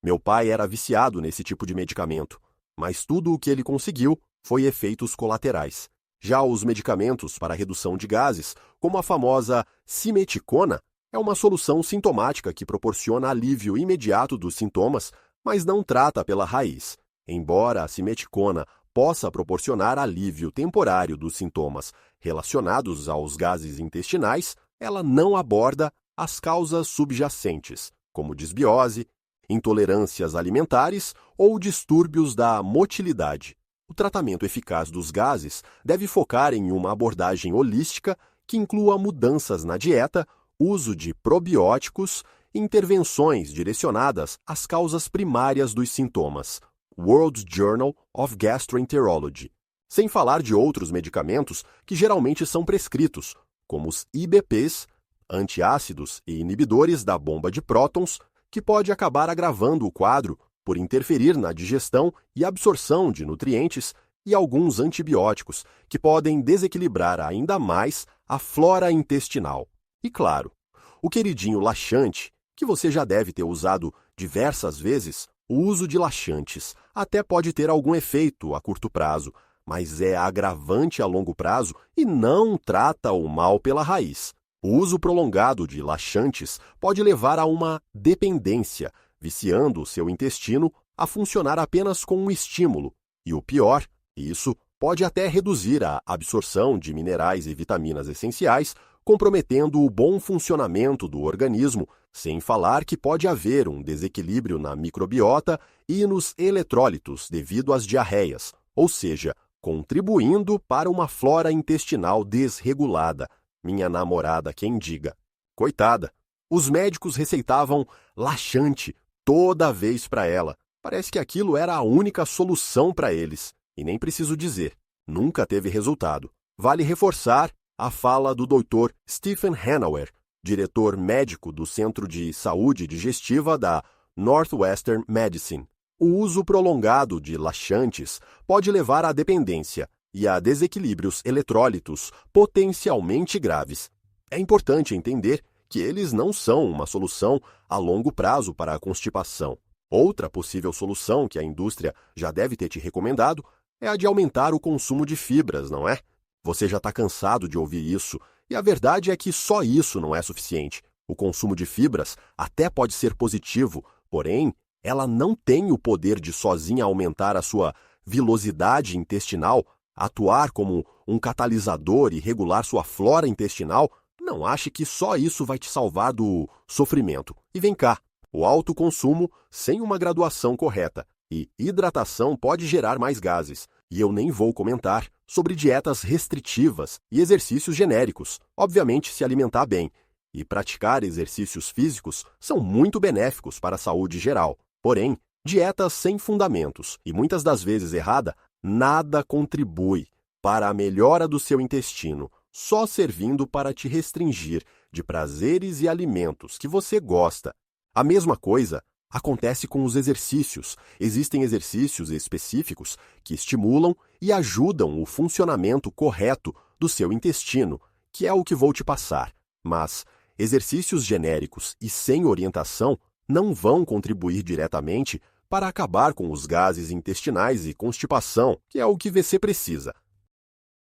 Meu pai era viciado nesse tipo de medicamento, mas tudo o que ele conseguiu foi efeitos colaterais. Já os medicamentos para redução de gases, como a famosa simeticona, é uma solução sintomática que proporciona alívio imediato dos sintomas, mas não trata pela raiz. Embora a simeticona possa proporcionar alívio temporário dos sintomas relacionados aos gases intestinais, ela não aborda as causas subjacentes, como disbiose, intolerâncias alimentares ou distúrbios da motilidade. O tratamento eficaz dos gases deve focar em uma abordagem holística que inclua mudanças na dieta, uso de probióticos e intervenções direcionadas às causas primárias dos sintomas. World Journal of Gastroenterology. Sem falar de outros medicamentos que geralmente são prescritos, como os IBPs, antiácidos e inibidores da bomba de prótons, que pode acabar agravando o quadro por interferir na digestão e absorção de nutrientes, e alguns antibióticos, que podem desequilibrar ainda mais a flora intestinal. E claro, o queridinho laxante, que você já deve ter usado diversas vezes. O uso de laxantes até pode ter algum efeito a curto prazo, mas é agravante a longo prazo e não trata o mal pela raiz. O uso prolongado de laxantes pode levar a uma dependência, viciando o seu intestino a funcionar apenas com um estímulo. E o pior, isso pode até reduzir a absorção de minerais e vitaminas essenciais, comprometendo o bom funcionamento do organismo, sem falar que pode haver um desequilíbrio na microbiota e nos eletrólitos devido às diarreias, ou seja, contribuindo para uma flora intestinal desregulada. Minha namorada, quem diga. Coitada, os médicos receitavam laxante toda vez para ela. Parece que aquilo era a única solução para eles. E nem preciso dizer, nunca teve resultado. Vale reforçar a fala do Dr. Stephen Hanauer, diretor médico do Centro de Saúde Digestiva da Northwestern Medicine. O uso prolongado de laxantes pode levar à dependência e a desequilíbrios eletrólitos potencialmente graves. É importante entender que eles não são uma solução a longo prazo para a constipação. Outra possível solução que a indústria já deve ter te recomendado é a de aumentar o consumo de fibras, não é? Você já está cansado de ouvir isso, e a verdade é que só isso não é suficiente. O consumo de fibras até pode ser positivo, porém, ela não tem o poder de sozinha aumentar a sua vilosidade intestinal, atuar como um catalisador e regular sua flora intestinal. Não ache que só isso vai te salvar do sofrimento. E vem cá, o alto consumo sem uma graduação correta e hidratação pode gerar mais gases. E eu nem vou comentar sobre dietas restritivas e exercícios genéricos. Obviamente, se alimentar bem e praticar exercícios físicos são muito benéficos para a saúde geral. Porém, dietas sem fundamentos e muitas das vezes errada, nada contribui para a melhora do seu intestino, só servindo para te restringir de prazeres e alimentos que você gosta. A mesma coisa acontece com os exercícios. Existem exercícios específicos que estimulam e ajudam o funcionamento correto do seu intestino, que é o que vou te passar. Mas exercícios genéricos e sem orientação não vão contribuir diretamente para acabar com os gases intestinais e constipação, que é o que você precisa.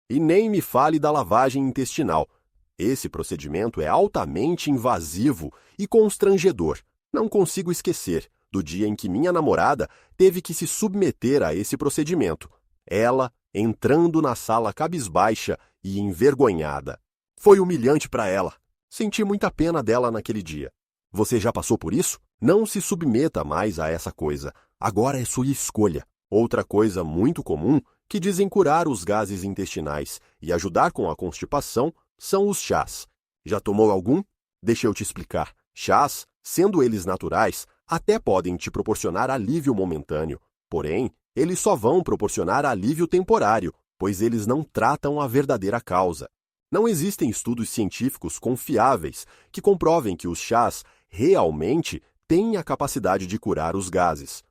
E nem me fale da lavagem intestinal. Esse procedimento é altamente invasivo e constrangedor. Não consigo esquecer do dia em que minha namorada teve que se submeter a esse procedimento. Ela, entrando na sala cabisbaixa e envergonhada. Foi humilhante para ela. Senti muita pena dela naquele dia. Você já passou por isso? Não se submeta mais a essa coisa. Agora é sua escolha. Outra coisa muito comum que dizem curar os gases intestinais e ajudar com a constipação são os chás. Já tomou algum? Deixa eu te explicar. Chás, sendo eles naturais, até podem te proporcionar alívio momentâneo. Porém, eles só vão proporcionar alívio temporário, pois eles não tratam a verdadeira causa. Não existem estudos científicos confiáveis que comprovem que os chás realmente têm a capacidade de curar os gases.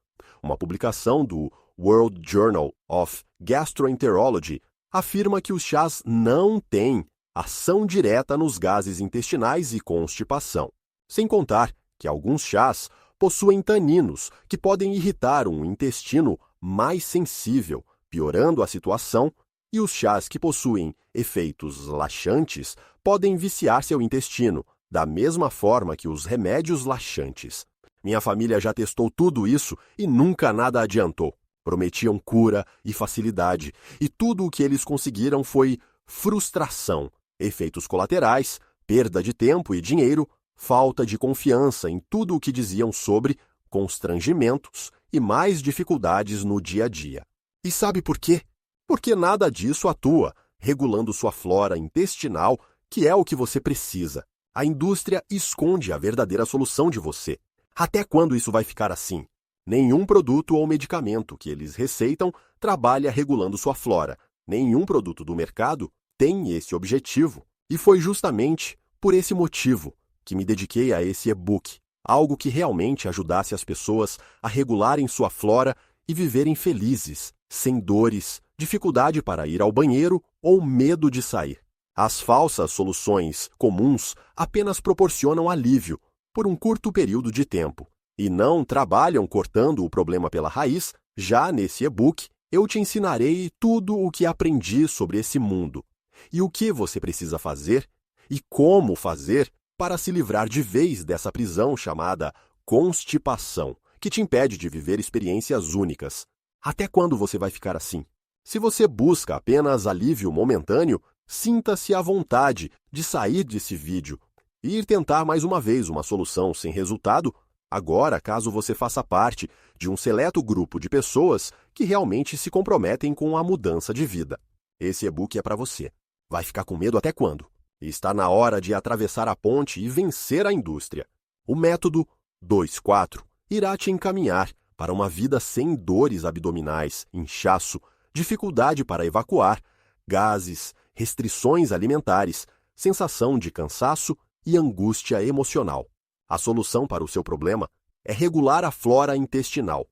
Uma publicação do World Journal of Gastroenterology afirma que os chás não têm ação direta nos gases intestinais e constipação. Sem contar que alguns chás possuem taninos que podem irritar um intestino mais sensível, piorando a situação, e os chás que possuem efeitos laxantes podem viciar seu intestino, da mesma forma que os remédios laxantes. Minha família já testou tudo isso e nunca nada adiantou. Prometiam cura e facilidade, e tudo o que eles conseguiram foi frustração, efeitos colaterais, perda de tempo e dinheiro, falta de confiança em tudo o que diziam sobre constrangimentos e mais dificuldades no dia a dia. E sabe por quê? Porque nada disso atua, regulando sua flora intestinal, que é o que você precisa. A indústria esconde a verdadeira solução de você. Até quando isso vai ficar assim? Nenhum produto ou medicamento que eles receitam trabalha regulando sua flora. Nenhum produto do mercado tem esse objetivo. E foi justamente por esse motivo que me dediquei a esse e-book, algo que realmente ajudasse as pessoas a regularem sua flora e viverem felizes, sem dores, dificuldade para ir ao banheiro ou medo de sair. As falsas soluções comuns apenas proporcionam alívio por um curto período de tempo e não trabalham cortando o problema pela raiz. Já nesse e-book, eu te ensinarei tudo o que aprendi sobre esse mundo e o que você precisa fazer e como fazer para se livrar de vez dessa prisão chamada constipação, que te impede de viver experiências únicas. Até quando você vai ficar assim? Se você busca apenas alívio momentâneo, sinta-se à vontade de sair desse vídeo e ir tentar mais uma vez uma solução sem resultado. Agora, caso você faça parte de um seleto grupo de pessoas que realmente se comprometem com a mudança de vida. Esse e-book é para você. Vai ficar com medo até quando? Está na hora de atravessar a ponte e vencer a indústria. O método 2.4 irá te encaminhar para uma vida sem dores abdominais, inchaço, dificuldade para evacuar, gases, restrições alimentares, sensação de cansaço e angústia emocional. A solução para o seu problema é regular a flora intestinal.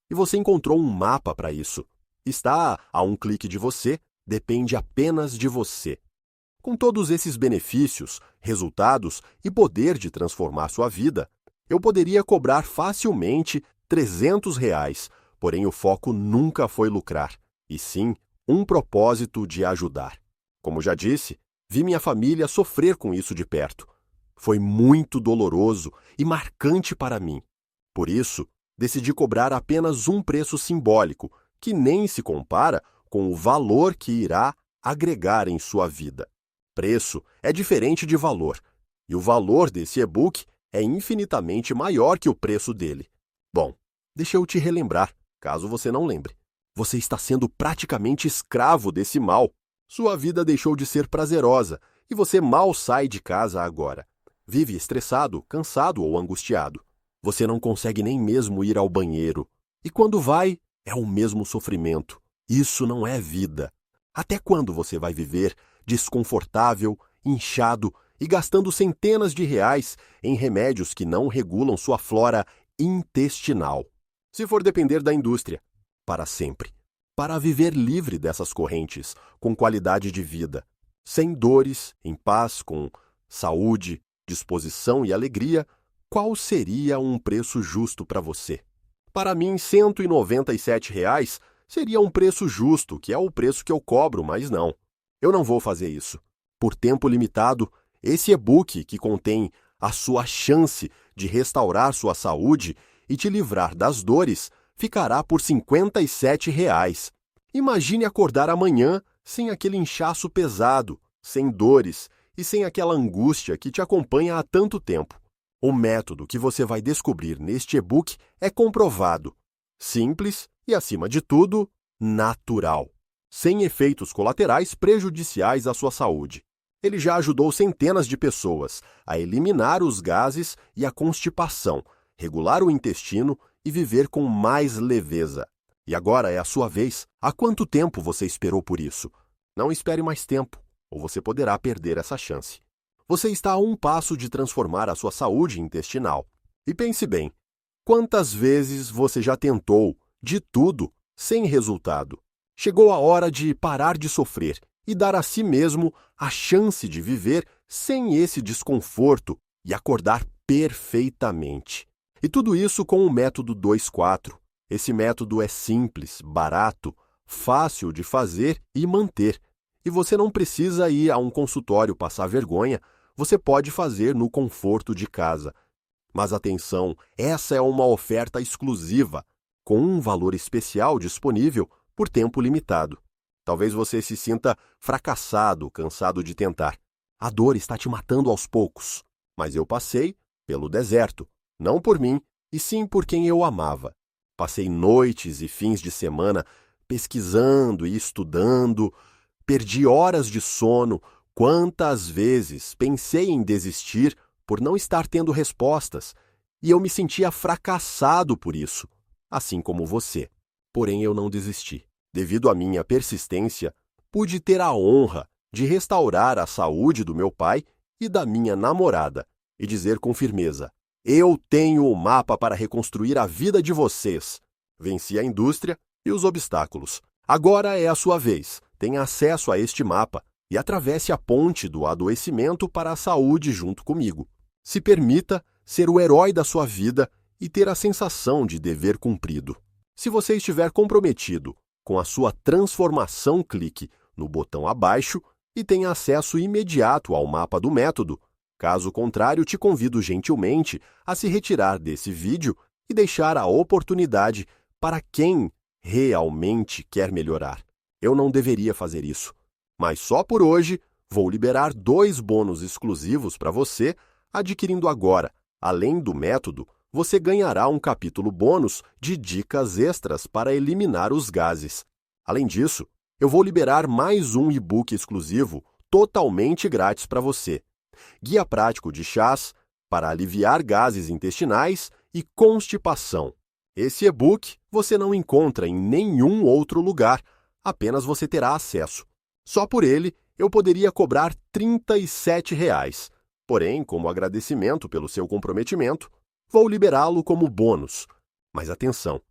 E você encontrou um mapa para isso. Está a um clique de você, depende apenas de você. Com todos esses benefícios, resultados e poder de transformar sua vida, eu poderia cobrar facilmente R$300, porém o foco nunca foi lucrar, e sim um propósito de ajudar. Como já disse, vi minha família sofrer com isso de perto. Foi muito doloroso e marcante para mim. Por isso, decidi cobrar apenas um preço simbólico, que nem se compara com o valor que irá agregar em sua vida. Preço é diferente de valor, e o valor desse e-book é infinitamente maior que o preço dele. Bom, deixa eu te relembrar, caso você não lembre. Você está sendo praticamente escravo desse mal. Sua vida deixou de ser prazerosa e você mal sai de casa agora. Vive estressado, cansado ou angustiado. Você não consegue nem mesmo ir ao banheiro. E quando vai, é o mesmo sofrimento. Isso não é vida. Até quando você vai viver desconfortável, inchado e gastando centenas de reais em remédios que não regulam sua flora intestinal? Se for depender da indústria, para sempre. Para viver livre dessas correntes, com qualidade de vida, sem dores, em paz, com saúde, disposição e alegria, qual seria um preço justo para você? Para mim, R$197 seria um preço justo, que é o preço que eu cobro, mas não. Eu não vou fazer isso. Por tempo limitado, esse e-book que contém a sua chance de restaurar sua saúde e te livrar das dores ficará por R$57. Imagine acordar amanhã sem aquele inchaço pesado, sem dores e sem aquela angústia que te acompanha há tanto tempo. O método que você vai descobrir neste e-book é comprovado, simples e, acima de tudo, natural, sem efeitos colaterais prejudiciais à sua saúde. Ele já ajudou centenas de pessoas a eliminar os gases e a constipação, regular o intestino e viver com mais leveza. E agora é a sua vez. Há quanto tempo você esperou por isso? Não espere mais tempo, ou você poderá perder essa chance. Você está a um passo de transformar a sua saúde intestinal. E pense bem, quantas vezes você já tentou, de tudo, sem resultado? Chegou a hora de parar de sofrer e dar a si mesmo a chance de viver sem esse desconforto e acordar perfeitamente. E tudo isso com o método 2-4. Esse método é simples, barato, fácil de fazer e manter. E você não precisa ir a um consultório passar vergonha, você pode fazer no conforto de casa. Mas atenção, essa é uma oferta exclusiva, com um valor especial disponível por tempo limitado. Talvez você se sinta fracassado, cansado de tentar. A dor está te matando aos poucos. Mas eu passei pelo deserto, não por mim, e sim por quem eu amava. Passei noites e fins de semana pesquisando e estudando, perdi horas de sono. Quantas vezes pensei em desistir por não estar tendo respostas, e eu me sentia fracassado por isso, assim como você. Porém, eu não desisti. Devido à minha persistência, pude ter a honra de restaurar a saúde do meu pai e da minha namorada e dizer com firmeza: eu tenho o mapa para reconstruir a vida de vocês. Venci a indústria e os obstáculos. Agora é a sua vez. Tenha acesso a este mapa e atravesse a ponte do adoecimento para a saúde junto comigo. Se permita ser o herói da sua vida e ter a sensação de dever cumprido. Se você estiver comprometido com a sua transformação, clique no botão abaixo e tenha acesso imediato ao mapa do método. Caso contrário, te convido gentilmente a se retirar desse vídeo e deixar a oportunidade para quem realmente quer melhorar. Eu não deveria fazer isso, mas só por hoje vou liberar 2 bônus exclusivos para você adquirindo agora. Além do método, você ganhará um capítulo bônus de dicas extras para eliminar os gases. Além disso, eu vou liberar mais um e-book exclusivo totalmente grátis para você. Guia prático de chás para aliviar gases intestinais e constipação. Esse e-book você não encontra em nenhum outro lugar, apenas você terá acesso. Só por ele eu poderia cobrar R$ 37. Porém, como agradecimento pelo seu comprometimento, vou liberá-lo como bônus. Mas atenção,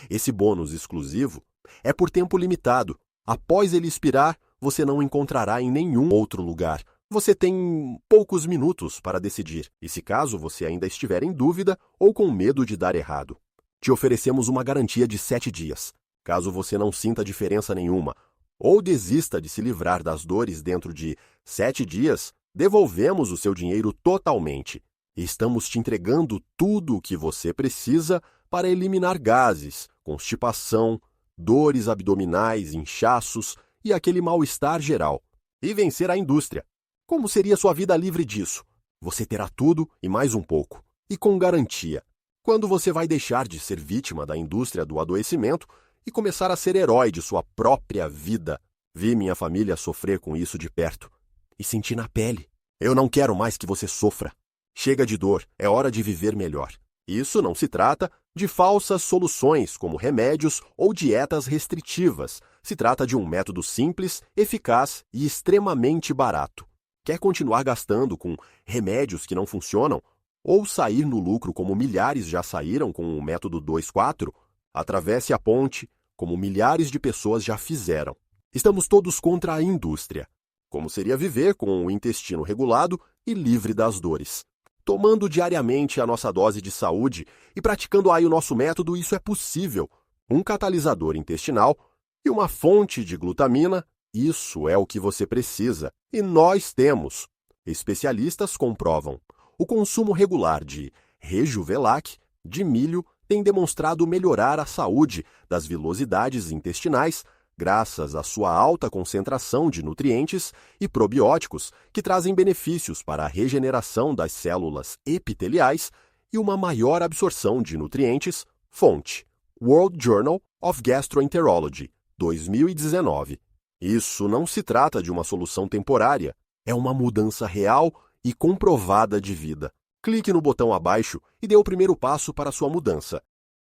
esse bônus exclusivo é por tempo limitado. Após ele expirar, você não encontrará em nenhum outro lugar. Você tem poucos minutos para decidir, e se caso você ainda estiver em dúvida ou com medo de dar errado, te oferecemos uma garantia de 7 dias. Caso você não sinta diferença nenhuma ou desista de se livrar das dores dentro de 7 dias, devolvemos o seu dinheiro totalmente. E estamos te entregando tudo o que você precisa para eliminar gases, constipação, dores abdominais, inchaços e aquele mal-estar geral, e vencer a indústria. Como seria sua vida livre disso? Você terá tudo e mais um pouco, e com garantia. Quando você vai deixar de ser vítima da indústria do adoecimento e começar a ser herói de sua própria vida? Vi minha família sofrer com isso de perto e senti na pele. Eu não quero mais que você sofra. Chega de dor, é hora de viver melhor. Isso não se trata de falsas soluções como remédios ou dietas restritivas. Se trata de um método simples, eficaz e extremamente barato. Quer continuar gastando com remédios que não funcionam? Ou sair no lucro como milhares já saíram com o método 2-4? Atravesse a ponte, como milhares de pessoas já fizeram. Estamos todos contra a indústria. Como seria viver com o intestino regulado e livre das dores? Tomando diariamente a nossa dose de saúde e praticando aí o nosso método, isso é possível. Um catalisador intestinal e uma fonte de glutamina, isso é o que você precisa. E nós temos. Especialistas comprovam. O consumo regular de Rejuvelac, de milho, tem demonstrado melhorar a saúde das vilosidades intestinais, graças à sua alta concentração de nutrientes e probióticos que trazem benefícios para a regeneração das células epiteliais e uma maior absorção de nutrientes. Fonte: World Journal of Gastroenterology, 2019. Isso não se trata de uma solução temporária, é uma mudança real e comprovada de vida. Clique no botão abaixo e dê o primeiro passo para a sua mudança.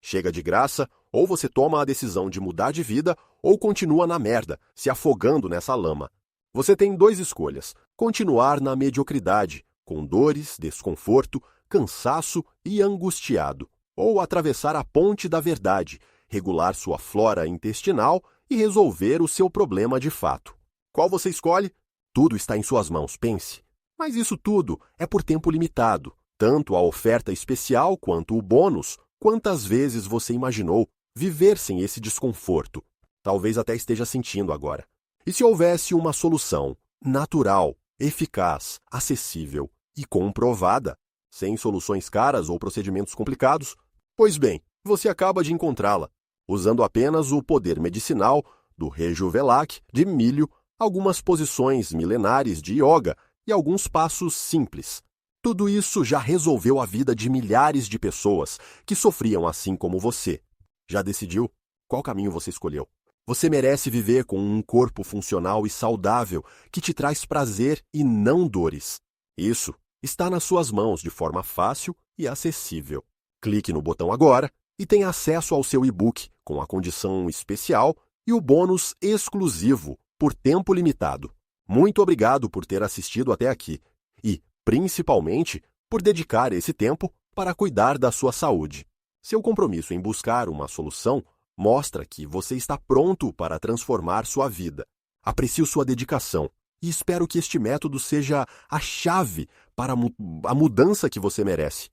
Chega de graça, ou você toma a decisão de mudar de vida, ou continua na merda, se afogando nessa lama. Você tem 2 escolhas: continuar na mediocridade, com dores, desconforto, cansaço e angustiado, ou atravessar a ponte da verdade, regular sua flora intestinal e resolver o seu problema de fato. Qual você escolhe? Tudo está em suas mãos, pense. Mas isso tudo é por tempo limitado. Tanto a oferta especial quanto o bônus. Quantas vezes você imaginou viver sem esse desconforto? Talvez até esteja sentindo agora. E se houvesse uma solução natural, eficaz, acessível e comprovada, sem soluções caras ou procedimentos complicados? Pois bem, você acaba de encontrá-la, usando apenas o poder medicinal do Rejuvelac de milho, algumas posições milenares de yoga e alguns passos simples. Tudo isso já resolveu a vida de milhares de pessoas que sofriam assim como você. Já decidiu qual caminho você escolheu? Você merece viver com um corpo funcional e saudável que te traz prazer e não dores. Isso está nas suas mãos de forma fácil e acessível. Clique no botão agora e tenha acesso ao seu e-book com a condição especial e o bônus exclusivo por tempo limitado. Muito obrigado por ter assistido até aqui e, principalmente, por dedicar esse tempo para cuidar da sua saúde. Seu compromisso em buscar uma solução mostra que você está pronto para transformar sua vida. Aprecio sua dedicação e espero que este método seja a chave para a mudança que você merece.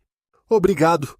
Obrigado!